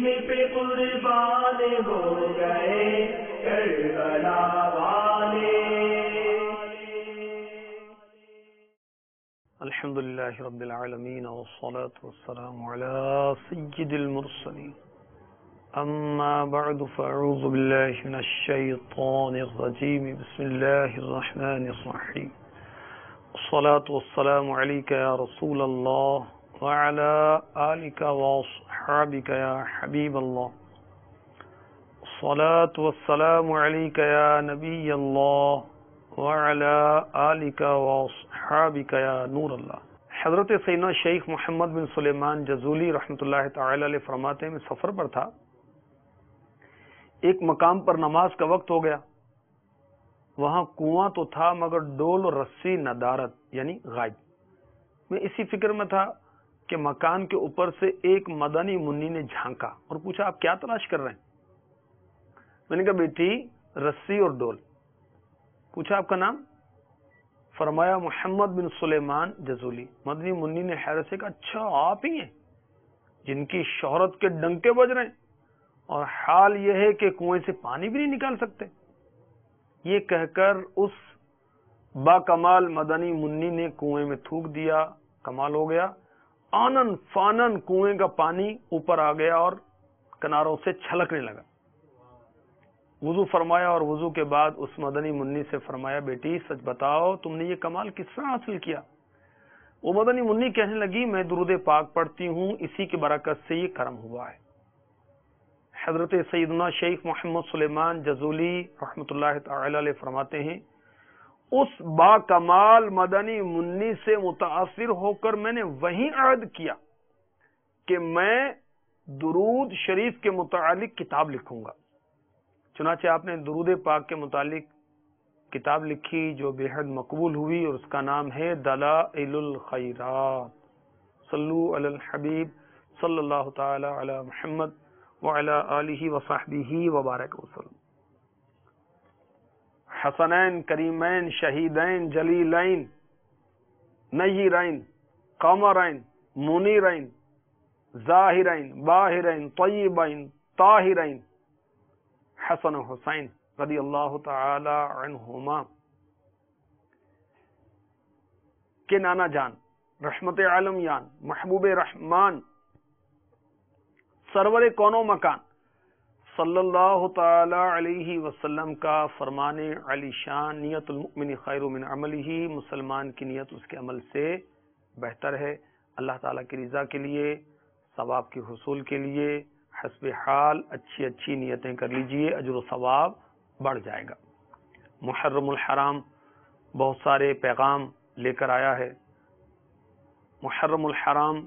پہ قربان ہو گئے کربلا والے۔ الحمد للہ رب العالمین والصلاة والسلام علی سید المرسلین، اما بعد فاعوذ باللہ من الشیطان الرجیم، بسم اللہ الرحمن الرحیم، الصلاة والسلام علیک یا رسول اللہ وعلى آلك واصحابك يا حبيب الله، الصلاة والسلام عليك يا نبي الله وعلى آلك واصحابك يا نور الله۔ حضرت سیدنا شیخ محمد بن سلیمان جزولی رحمۃ اللہ تعالی علیہ فرماتے ہیں، میں سفر پر تھا، ایک مقام پر نماز کا وقت ہو گیا، وہاں کنواں تو تھا مگر ڈول اور رسی ندارت یعنی غائب۔ میں اسی فکر میں تھا کہ مکان کے اوپر سے ایک مدنی منی نے جھانکا اور پوچھا آپ کیا تلاش کر رہے ہیں؟ میں نے کہا بیٹی رسی اور ڈول۔ پوچھا آپ کا نام؟ فرمایا محمد بن سلیمان جزولی۔ مدنی منی نے حیرت سے کہا اچھا آپ ہی ہیں جن کی شہرت کے ڈنکے بج رہے ہیں اور حال یہ ہے کہ کنویں سے پانی بھی نہیں نکال سکتے۔ یہ کہہ کر اس با کمال مدنی منی نے کنویں میں تھوک دیا، کمال ہو گیا، آنن فانن کنویں کا پانی اوپر آ گیا اور کناروں سے چھلکنے لگا۔ وضو فرمایا اور وضو کے بعد اس مدنی منی سے فرمایا بیٹی سچ بتاؤ تم نے یہ کمال کس طرح حاصل کیا؟ وہ مدنی منی کہنے لگی میں درود پاک پڑھتی ہوں، اسی کی برکت سے یہ کرم ہوا ہے۔ حضرت سیدنا شیخ محمد سلیمان جزولی رحمۃ اللہ تعالی علیہ فرماتے ہیں اس با کمال مدنی منی سے متاثر ہو کر میں نے وہیں عہد کیا کہ میں درود شریف کے متعلق کتاب لکھوں گا۔ چنانچہ آپ نے درود پاک کے متعلق کتاب لکھی جو بے حد مقبول ہوئی اور اس کا نام ہے دلائل الخیرات۔ صلو علی الحبیب صلی اللہ تعالی علی محمد وعلی آلہ وصحبہ وبارک وسلم۔ حسنین کریمین شہیدین جلیلین نیرین قمرین منیرین ظاہرین باہرین طیبین طاہرین حسن و حسین رضی اللہ تعالی عنہما کے نانا جان رحمت عالم یان محبوب رحمان سرور کون و مکان صلی اللہ تعالی علیہ وسلم کا فرمان علی شان نیت المؤمن خیر من عملہ، مسلمان کی نیت اس کے عمل سے بہتر ہے۔ اللہ تعالیٰ کی رضا کے لیے، ثواب کے حصول کے لیے حسب حال اچھی اچھی نیتیں کر لیجئے، اجر و ثواب بڑھ جائے گا۔ محرم الحرام بہت سارے پیغام لے کر آیا ہے۔ محرم الحرام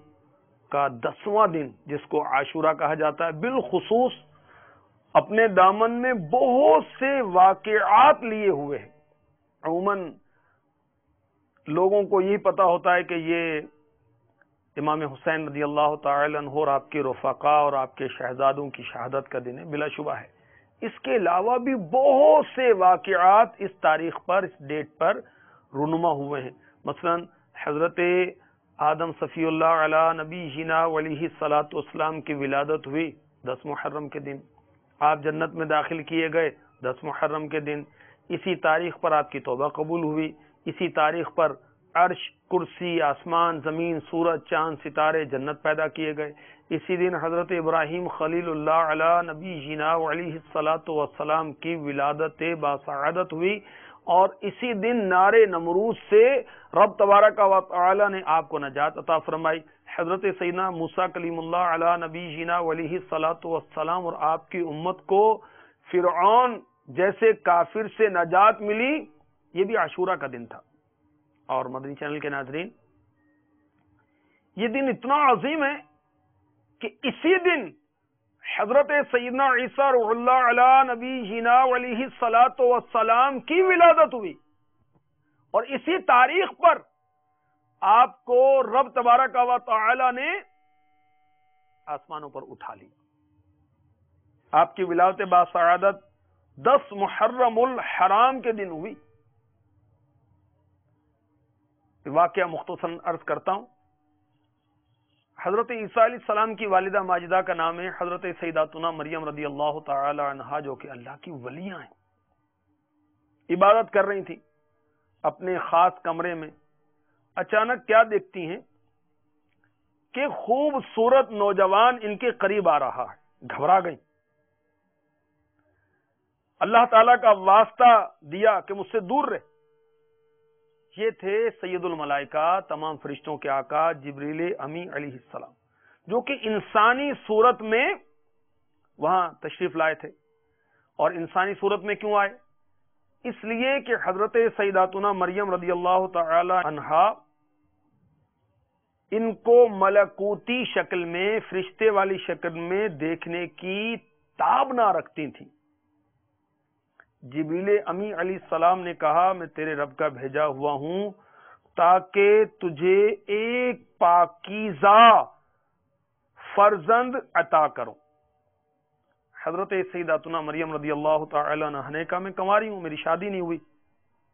کا 10واں دن جس کو عاشورہ کہا جاتا ہے بالخصوص اپنے دامن میں بہت سے واقعات لیے ہوئے ہیں۔ عموماً لوگوں کو یہی پتا ہوتا ہے کہ یہ امام حسین رضی اللہ تعالی عنہ اور آپ کے رفقا اور آپ کے شہزادوں کی شہادت کا دن ہے، بلا شبہ ہے۔ اس کے علاوہ بھی بہت سے واقعات اس تاریخ پر، اس ڈیٹ پر رونما ہوئے ہیں۔ مثلا حضرت آدم صفی اللہ علی نبی جینا علیہ الصلاۃ والسلام کی ولادت ہوئی 10 محرم کے دن، آپ جنت میں داخل کیے گئے 10 محرم کے دن، اسی تاریخ پر آپ کی توبہ قبول ہوئی، اسی تاریخ پر عرش، کرسی، آسمان، زمین، سورج، چاند، ستارے جنت پیدا کیے گئے، اسی دن حضرت ابراہیم خلیل اللہ علی نبی جینا علیہ الصلاۃ والسلام کی ولادت باسعادت ہوئی، اور اسی دن نار نمرود سے رب تبارک و تعالی نے آپ کو نجات عطا فرمائی۔ حضرت سیدنا موسیٰ کلیم اللہ علی نبی جینا علیہ الصلاۃ والسلام اور آپ کی امت کو فرعون جیسے کافر سے نجات ملی، یہ بھی عاشورہ کا دن تھا۔ اور مدنی چینل کے ناظرین، یہ دن اتنا عظیم ہے کہ اسی دن حضرت سیدنا عیسیٰ روح اللہ علی نبی جینا علیہ الصلاۃ والسلام کی ولادت ہوئی، اور اسی تاریخ پر آپ کو رب تبارک و تعالی نے آسمانوں پر اٹھا لی۔ آپ کی ولادت باسعادت 10 محرم الحرام کے دن ہوئی۔ واقعہ مختصراً عرض کرتا ہوں۔ حضرت عیسیٰ علیہ السلام کی والدہ ماجدہ کا نام ہے حضرت سیداتنا مریم رضی اللہ تعالی عنہا، جو کہ اللہ کی ولیاں ہیں، عبادت کر رہی تھی اپنے خاص کمرے میں۔ اچانک کیا دیکھتی ہیں کہ خوبصورت نوجوان ان کے قریب آ رہا ہے، گھبرا گئی، اللہ تعالیٰ کا واسطہ دیا کہ مجھ سے دور رہے۔ یہ تھے سید الملائکہ، تمام فرشتوں کے آقا جبریل امی علیہ السلام، جو کہ انسانی صورت میں وہاں تشریف لائے تھے۔ اور انسانی صورت میں کیوں آئے؟ اس لیے کہ حضرت سیداتنا مریم رضی اللہ تعالی عنہا ان کو ملکوتی شکل میں، فرشتے والی شکل میں دیکھنے کی تاب نہ رکھتی تھیں۔ جبریل امی علیہ السلام نے کہا میں تیرے رب کا بھیجا ہوا ہوں تاکہ تجھے ایک پاکیزہ فرزند عطا کروں۔ حضرت سیداتنا مریم رضی اللہ تعالی عنہا نے کہا میں کنواری ہوں، میری شادی نہیں ہوئی،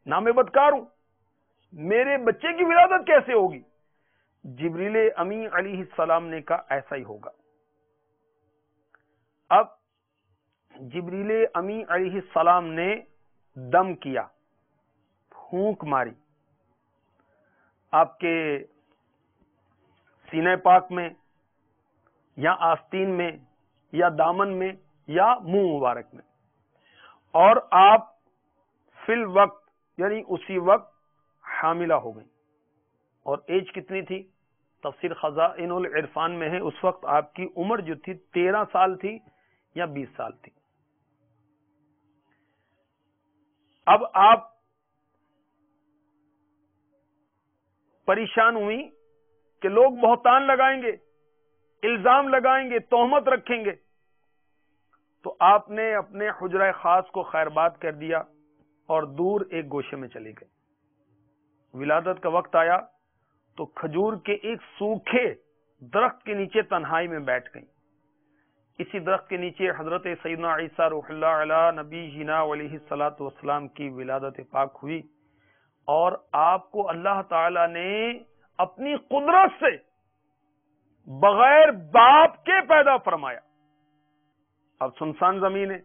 نہ میں بدکار ہوں، میرے بچے کی ولادت کیسے ہوگی؟ جبریل امی علیہ السلام نے کہا ایسا ہی ہوگا۔ اب جبریل امی علیہ السلام نے دم کیا، پھونک ماری آپ کے سینہ پاک میں یا آستین میں یا دامن میں یا منہ مبارک میں، اور آپ فی الوقت یعنی اسی وقت حاملہ ہو گئی۔ اور ایج کتنی تھی؟ تفسیر خزائن العرفان میں ہے اس وقت آپ کی عمر جو تھی 13 سال تھی یا 20 سال تھی۔ اب آپ پریشان ہوئی کہ لوگ بہتان لگائیں گے، الزام لگائیں گے، تہمت رکھیں گے، تو آپ نے اپنے حجرہ خاص کو خیر بات کر دیا اور دور ایک گوشے میں چلے گئے۔ ولادت کا وقت آیا تو کھجور کے ایک سوکھے درخت کے نیچے تنہائی میں بیٹھ گئیں۔ اسی درخت کے نیچے حضرت سیدنا عیسیٰ روح اللہ علیہ نبی جینا علیہ الصلوۃ والسلام کی ولادت پاک ہوئی، اور آپ کو اللہ تعالی نے اپنی قدرت سے بغیر باپ کے پیدا فرمایا۔ اب سنسان زمین ہے،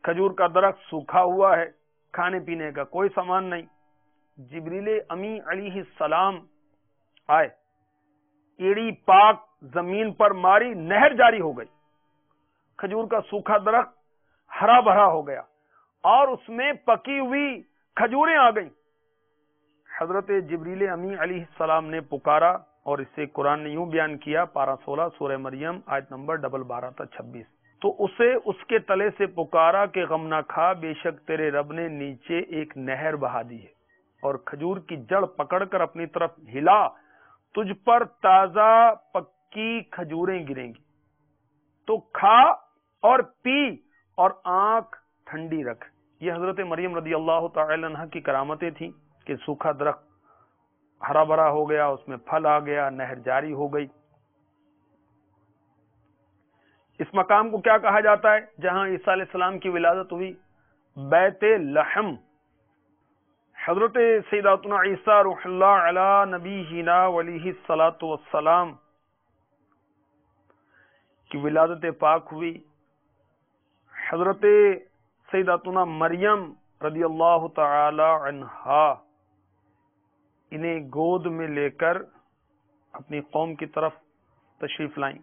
کھجور کا درخت سوکھا ہوا ہے، کھانے پینے کا کوئی سامان نہیں۔ جبریل امی علیہ السلام آئے، ایڑی پاک زمین پر ماری، نہر جاری ہو گئی، کھجور کا سوکھا درخت ہرا بھرا ہو گیا اور اس میں پکی ہوئی کھجوریں آ گئیں۔ حضرت جبریل امی علیہ السلام نے پکارا، اور اس سے قرآن نے یوں بیان کیا، پارہ 16 سورہ مریم آیت نمبر 12-26، تو اسے اس کے تلے سے پکارا کہ غم نہ کھا، بے شک تیرے رب نے نیچے ایک نہر بہا دی ہے، اور کھجور کی جڑ پکڑ کر اپنی طرف ہلا، تجھ پر تازہ پکی کھجوریں گریں گی، تو کھا اور پی اور آنکھ ٹھنڈی رکھ۔ یہ حضرت مریم رضی اللہ تعالی عنہ کی کرامتیں تھیں کہ سوکھا درخت ہرا بھرا ہو گیا، اس میں پھل آ گیا، نہر جاری ہو گئی۔ اس مقام کو کیا کہا جاتا ہے جہاں عیسیٰ علیہ السلام کی ولادت ہوئی؟ بیت لحم۔ حضرت سیداتنا عیسیٰ روح اللہ علی نبی جینا علیہ الصلوۃ والسلام کی ولادت پاک ہوئی۔ حضرت سیداتنا مریم رضی اللہ تعالی عنہا انہیں گود میں لے کر اپنی قوم کی طرف تشریف لائیں،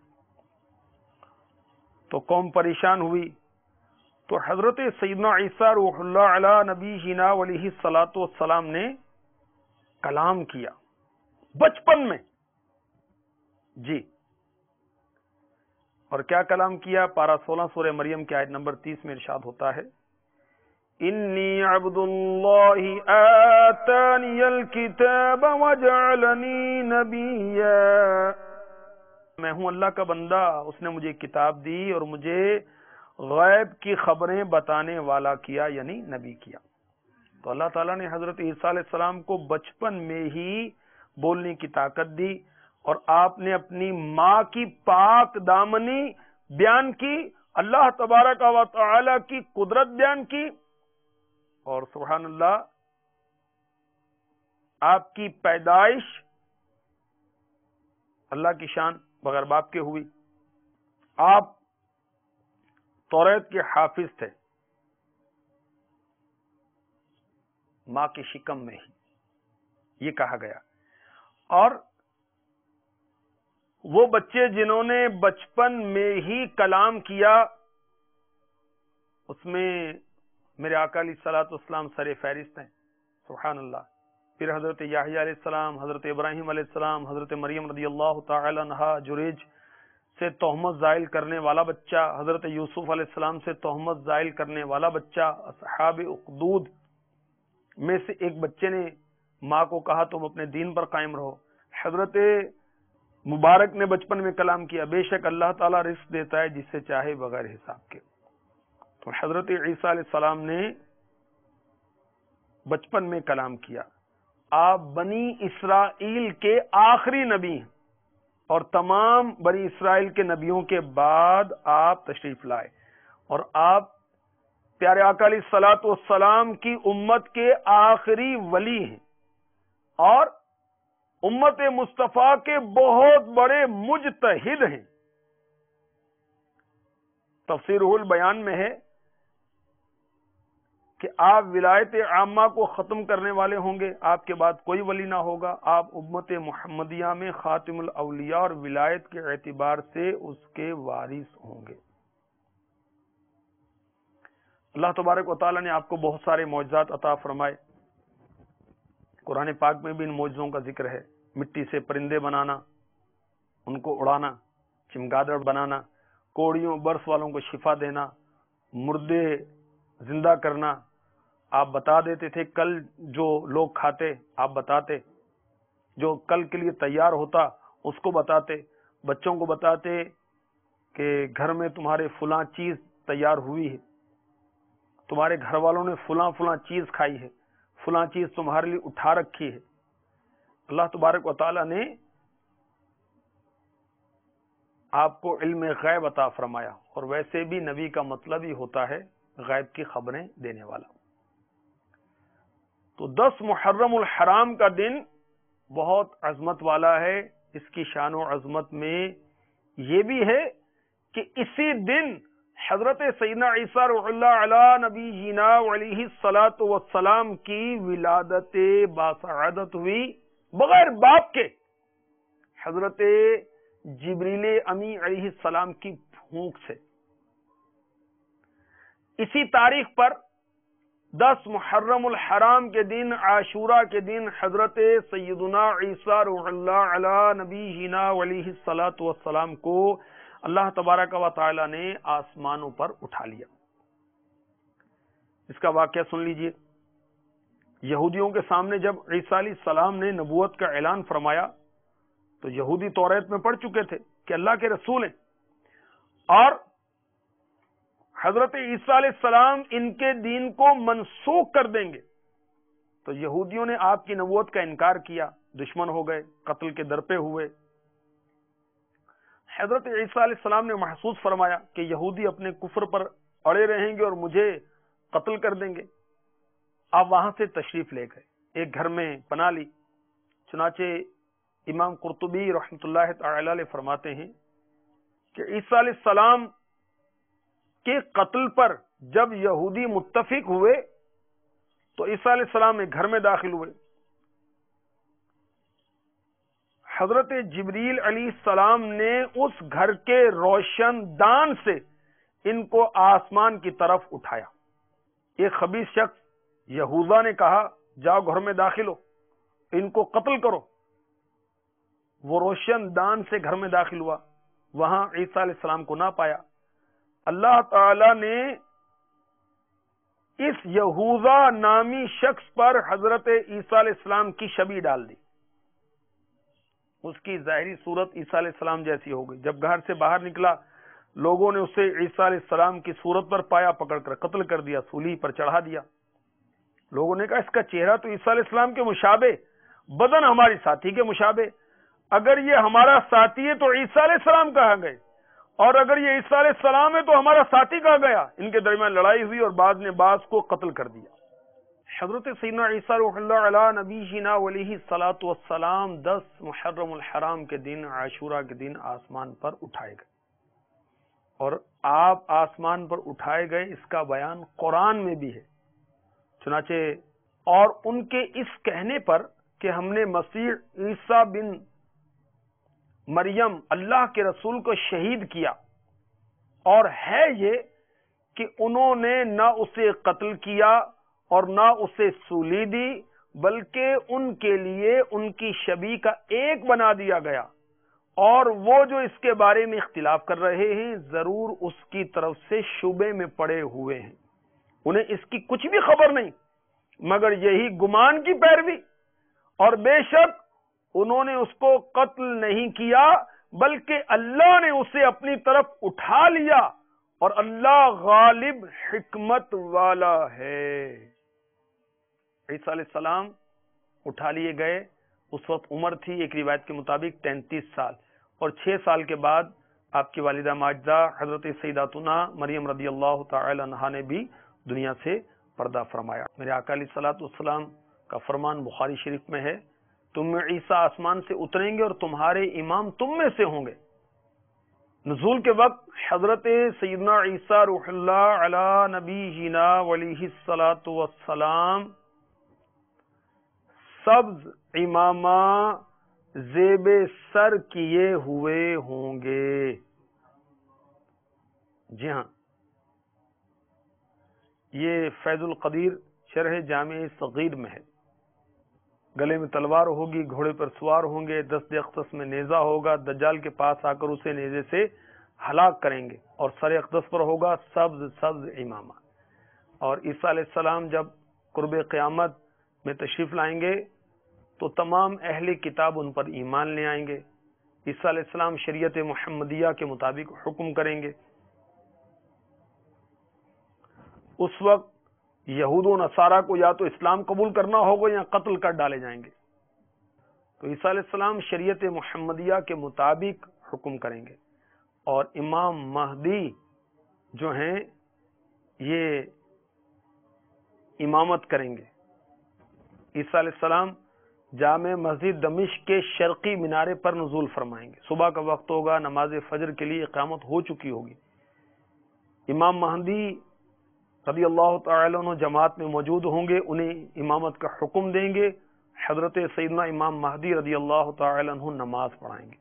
تو قوم پریشان ہوئی، تو حضرت سیدنا عیسیٰ روح اللہ علی نبی جینا علیہ الصلوۃ والسلام نے کلام کیا بچپن میں، جی، اور کیا کلام کیا؟ پارہ 16 سورہ مریم کی آیت نمبر 30 میں ارشاد ہوتا ہے، انی عبد اللہ آتانی الکتاب وجعلنی نبیا، میں ہوں اللہ کا بندہ، اس نے مجھے کتاب دی اور مجھے غیب کی خبریں بتانے والا کیا، یعنی نبی کیا۔ تو اللہ تعالیٰ نے حضرت عیسیٰ علیہ السلام کو بچپن میں ہی بولنے کی طاقت دی، اور آپ نے اپنی ماں کی پاک دامنی بیان کی، اللہ تبارک و تعالی کی قدرت بیان کی، اور سبحان اللہ آپ کی پیدائش اللہ کی شان بغیر باپ کے ہوئی. آپ توریت کے حافظ تھے ماں کی شکم میں ہی، یہ کہا گیا. اور وہ بچے جنہوں نے بچپن میں ہی کلام کیا، اس میں میرے آقا علیہ الصلوۃ والسلام سر فہرست ہیں، سبحان اللہ. پھر حضرت یحییٰ علیہ السلام، حضرت ابراہیم علیہ السلام، حضرت مریم رضی اللہ تعالی عنہا جریج سے تہمت زائل کرنے والا بچہ، حضرت یوسف علیہ السلام سے تہمت زائل کرنے والا بچہ، اصحاب اخدود میں سے ایک بچے نے ماں کو کہا تم اپنے دین پر قائم رہو. حضرت مبارک نے بچپن میں کلام کیا، بے شک اللہ تعالیٰ رزق دیتا ہے جس سے چاہے بغیر حساب کے. تو حضرت عیسیٰ علیہ السلام نے بچپن میں کلام کیا. آپ بنی اسرائیل کے آخری نبی ہیں اور تمام بنی اسرائیل کے نبیوں کے بعد آپ تشریف لائے، اور آپ پیارے آقا علیہ الصلوۃ والسلام کی امت کے آخری ولی ہیں اور امت مصطفیٰ کے بہت بڑے مجتہد ہیں. تفسیر البیان میں ہے کہ آپ ولایت عامہ کو ختم کرنے والے ہوں گے، آپ کے بعد کوئی ولی نہ ہوگا، آپ امت محمدیہ میں خاتم الاولیاء اور ولایت کے اعتبار سے اس کے وارث ہوں گے. اللہ تبارک و تعالیٰ نے آپ کو بہت سارے معجزات عطا فرمائے. قرآن پاک میں بھی ان معجزوں کا ذکر ہے. مٹی سے پرندے بنانا، ان کو اڑانا، چمگادڑ بنانا، کوڑیوں برس والوں کو شفا دینا، مردے زندہ کرنا. آپ بتا دیتے تھے کل جو لوگ کھاتے، آپ بتاتے، جو کل کے لیے تیار ہوتا اس کو بتاتے، بچوں کو بتاتے کہ گھر میں تمہارے فلاں چیز تیار ہوئی ہے، تمہارے گھر والوں نے فلاں فلاں چیز کھائی ہے، فلاں چیز تمہارے لیے اٹھا رکھی ہے. اللہ تبارک و تعالی نے آپ کو علم غیب عطا فرمایا، اور ویسے بھی نبی کا مطلب ہی ہوتا ہے غیب کی خبریں دینے والا. تو 10 محرم الحرام کا دن بہت عظمت والا ہے. اس کی شان و عظمت میں یہ بھی ہے کہ اسی دن حضرت سیدنا عیسیٰ روح اللہ علی نبی جینا علیہ الصلاۃ والسلام کی ولادت باسعادت ہوئی بغیر باپ کے، حضرت جبریل امی علیہ السلام کی پھونک سے. اسی تاریخ پر 10 محرم الحرام کے دن، عاشورہ کے دن، حضرت سیدنا عیسیٰ روح اللہ علی نبی جینا علیہ الصلاۃ والسلام کو اللہ تبارک و تعالی نے آسمانوں پر اٹھا لیا. اس کا واقعہ سن لیجئے. یہودیوں کے سامنے جب عیسیٰ علیہ السلام نے نبوت کا اعلان فرمایا تو یہودی توریت میں پڑھ چکے تھے کہ اللہ کے رسول ہیں اور حضرت عیسیٰ علیہ السلام ان کے دین کو منسوخ کر دیں گے. تو یہودیوں نے آپ کی نبوت کا انکار کیا، دشمن ہو گئے، قتل کے در پہ ہوئے. حضرت عیسیٰ علیہ السلام نے محسوس فرمایا کہ یہودی اپنے کفر پر اڑے رہیں گے اور مجھے قتل کر دیں گے. آپ وہاں سے تشریف لے گئے، ایک گھر میں پناہ لی. چنانچہ امام قرطبی رحمۃ اللہ تعالی علیہ فرماتے ہیں کہ عیسیٰ علیہ السلام کے قتل پر جب یہودی متفق ہوئے تو عیسیٰ علیہ السلام ایک گھر میں داخل ہوئے. حضرت جبریل علیہ السلام نے اس گھر کے روشن دان سے ان کو آسمان کی طرف اٹھایا. ایک خبیث شخص یہوذا نے کہا جاؤ گھر میں داخل ہو، ان کو قتل کرو. وہ روشن دان سے گھر میں داخل ہوا، وہاں عیسیٰ علیہ السلام کو نہ پایا. اللہ تعالی نے اس یہوذا نامی شخص پر حضرت عیسیٰ علیہ السلام کی شبیہ ڈال دی. اس کی ظاہری صورت عیسیٰ علیہ السلام جیسی ہو گئی. جب گھر سے باہر نکلا لوگوں نے اسے عیسیٰ علیہ السلام کی صورت پر پایا، پکڑ کر قتل کر دیا، سولی پر چڑھا دیا. لوگوں نے کہا اس کا چہرہ تو عیسیٰ علیہ السلام کے مشابہ، بدن ہماری ساتھی کے مشابہ. اگر یہ ہمارا ساتھی ہے تو عیسیٰ علیہ السلام کہاں گئے، اور اگر یہ عیسیٰ علیہ السلام ہے تو ہمارا ساتھی کہاں گیا. ان کے درمیان لڑائی ہوئی اور بعض نے بعض کو قتل کر دیا. حضرت سیدنا عیسیٰ روح اللہ علی نبینا علیہ الصلوۃ والسلام 10 محرم الحرام کے دن عاشورہ کے دن آسمان پر اٹھائے گئے، اور آپ آسمان پر اٹھائے گئے اس کا بیان قرآن میں بھی ہے۔ چنانچہ اور ان کے اس کہنے پر کہ ہم نے مسیح عیسیٰ بن مریم اللہ کے رسول کو شہید کیا، اور ہے یہ کہ انہوں نے نہ اسے قتل کیا اور نہ اسے سولی دی، بلکہ ان کے لیے ان کی شبیہ کا ایک بنا دیا گیا، اور وہ جو اس کے بارے میں اختلاف کر رہے ہیں ضرور اس کی طرف سے شبے میں پڑے ہوئے ہیں، انہیں اس کی کچھ بھی خبر نہیں مگر یہی گمان کی پیروی، اور بے شک انہوں نے اس کو قتل نہیں کیا بلکہ اللہ نے اسے اپنی طرف اٹھا لیا، اور اللہ غالب حکمت والا ہے۔ عیسیٰ علیہ السلام اٹھا لیے گئے، اس وقت عمر تھی ایک روایت کے مطابق 33 سال، اور 6 سال کے بعد آپ کی والدہ ماجدہ حضرت سیداتنا مریم رضی اللہ تعالی عنہا نے بھی دنیا سے پردہ فرمایا۔ میرے آقا علیہ الصلوۃ والسلام کا فرمان بخاری شریف میں ہے، تم میں عیسیٰ آسمان سے اتریں گے اور تمہارے امام تم میں سے ہوں گے۔ نزول کے وقت حضرت سیدنا عیسیٰ روح اللہ علی نبینا علیہ الصلوۃ والسلام سبز امامہ زیب سر کیے ہوئے ہوں گے۔ جی ہاں، یہ فیض القدیر شرح جامع صغیر میں ہے۔ گلے میں تلوار ہوگی، گھوڑے پر سوار ہوں گے، دست اقدس میں نیزہ ہوگا، دجال کے پاس آ کر اسے نیزے سے ہلاک کریں گے، اور سر اقدس پر ہوگا سبز سبز امامہ۔ اور عیسیٰ علیہ السلام جب قرب قیامت میں تشریف لائیں گے تو تمام اہل کتاب ان پر ایمان لے آئیں گے۔ عیسیٰ علیہ السلام شریعت محمدیہ کے مطابق حکم کریں گے۔ اس وقت یہود و نصارہ کو یا تو اسلام قبول کرنا ہوگا یا قتل کر ڈالے جائیں گے۔ تو عیسیٰ علیہ السلام شریعت محمدیہ کے مطابق حکم کریں گے، اور امام مہدی جو ہیں یہ امامت کریں گے۔ عیسیٰ علیہ السلام جامع مسجد دمشق کے شرقی مینارے پر نزول فرمائیں گے۔ صبح کا وقت ہوگا، نماز فجر کے لیے اقامت ہو چکی ہوگی۔ امام مہدی رضی اللہ تعالی عنہ جماعت میں موجود ہوں گے، انہیں امامت کا حکم دیں گے۔ حضرت سیدنا امام مہدی رضی اللہ تعالی عنہ نماز پڑھائیں گے۔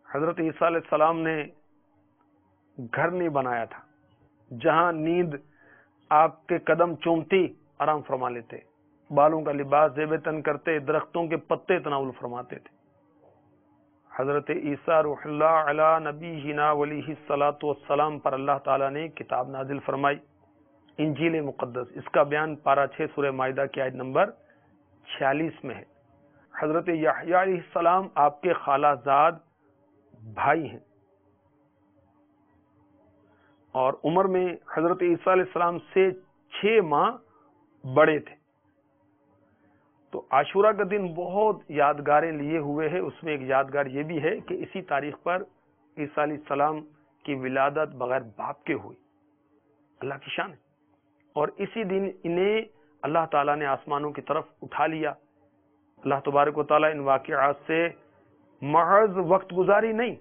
حضرت عیسیٰ علیہ السلام نے گھر نہیں بنایا تھا جہاں نیند آپ کے قدم چومتی آرام فرما لیتے، بالوں کا لباس زیب تن کرتے، درختوں کے پتے تناول فرماتے تھے۔ حضرت عیسیٰ روح اللہ علی نبینا علیہ الصلوۃ والسلام پر اللہ تعالیٰ نے کتاب نازل فرمائی، انجیل مقدس۔ اس کا بیان پارہ 6 سورہ مائدہ کی آیت نمبر 46 میں ہے۔ حضرت یحییٰ علیہ السلام آپ کے خالہ زاد بھائی ہیں، اور عمر میں حضرت عیسیٰ علیہ السلام سے 6 ماہ بڑے تھے۔ تو عاشورہ کا دن بہت یادگاریں لیے ہوئے ہے۔ اس میں ایک یادگار یہ بھی ہے کہ اسی تاریخ پر عیسیٰ علیہ السلام کی ولادت بغیر باپ کے ہوئی، اللہ کی شان ہے، اور اسی دن انہیں اللہ تعالیٰ نے آسمانوں کی طرف اٹھا لیا۔ اللہ تبارک و تعالیٰ ان واقعات سے محض وقت گزاری نہیں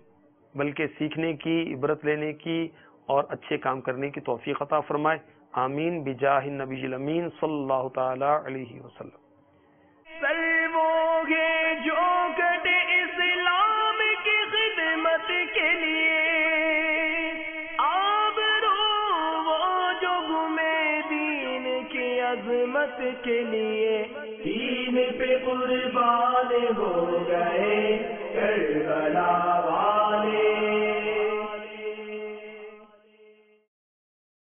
بلکہ سیکھنے کی، عبرت لینے کی اور اچھے کام کرنے کی توفیق عطا فرمائے۔ آمین بجاہ النبی الامین صلی اللہ تعالی علیہ وسلم۔ سلوگے جو کٹے اسلام کی خدمت کے لیے، آبرو وہ جو گھومے دین کی عظمت کے لیے، دین پہ قربان ہو گئے کربلا